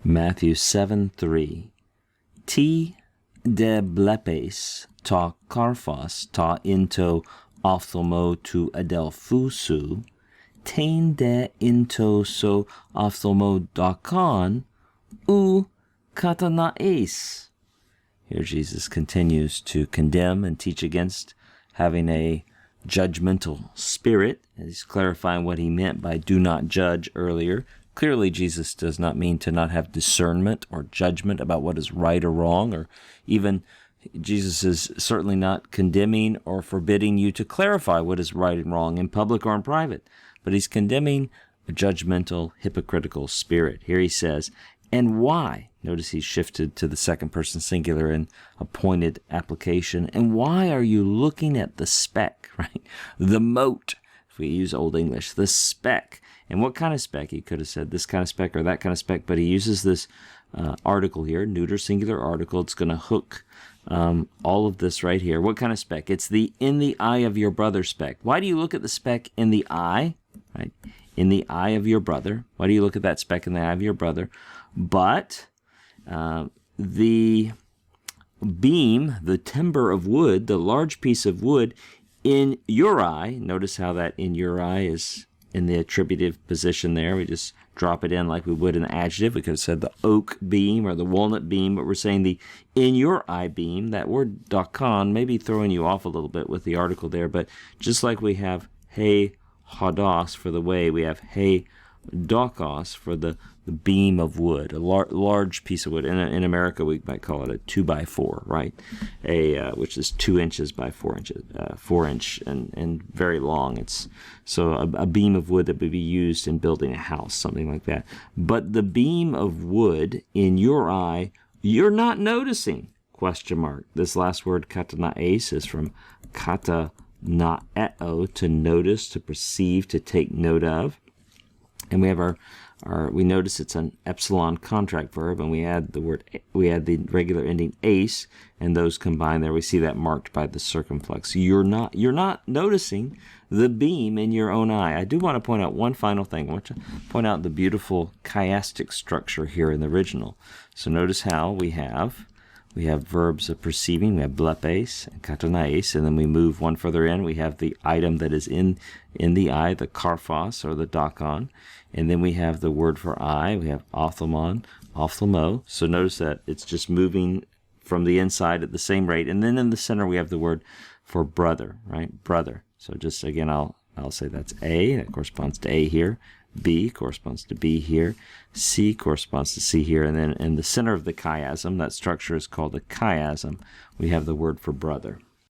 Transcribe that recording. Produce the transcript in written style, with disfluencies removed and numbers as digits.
Matthew 7:3. Ti de blepes ta karphos ta into ophthalmo tu adelphusu, tain de into so ophthalmo dakon u katanaes. Here Jesus continues to condemn and teach against having a judgmental spirit. He's clarifying what he meant by do not judge earlier. Clearly, Jesus does not mean to not have discernment or judgment about what is right or wrong, or even Jesus is certainly not condemning or forbidding you to clarify what is right and wrong in public or in private, but he's condemning a judgmental, hypocritical spirit. Here he says, and why? Notice he's shifted to the second person singular in appointed application. And why are you looking at the speck, right? The mote, if we use Old English, the speck. And what kind of speck? He could have said this kind of speck or that kind of speck, but he uses this article here, neuter singular article. It's going to hook all of this right here. What kind of speck? It's the in the eye of your brother speck. Why do you look at the speck in the eye, right? In the eye of your brother. Why do you look at that speck in the eye of your brother? But the beam, the timber of wood, the large piece of wood in your eye, notice how that in your eye is in the attributive position there. We just drop it in like we would an adjective. We could have said the oak beam or the walnut beam, but we're saying the in your eye beam. That word dakon may be throwing you off a little bit with the article there, but just like we have he hodos for the way, we have he dokos for the beam of wood, a large piece of wood. In America, we might call it a 2x4, right? Which is 2 inches by 4 inches, 4 inch and very long. It's so a beam of wood that would be used in building a house, something like that. But the beam of wood in your eye, you're not noticing? Question mark. This last word, katanaes, is from kata naeo, to notice, to perceive, to take note of. And we have we notice it's an epsilon contract verb, and we add the regular ending ace, and those combine there. We see that marked by the circumflex. You're not noticing the beam in your own eye. I do want to point out one final thing. I want to point out the beautiful chiastic structure here in the original. So notice how we have verbs of perceiving. We have blepes and katanaes, and then we move one further in. We have the item that is in the eye, the karphos or the dakon, and then we have the word for eye. We have ophthalmon, ophthalmo. So notice that it's just moving from the inside at the same rate, and then in the center we have the word for brother, right? Brother. So just again, I'll say that's A. That corresponds to A here. B corresponds to B here. C corresponds to C here. And then in the center of the chiasm, that structure is called a chiasm, we have the word for brother.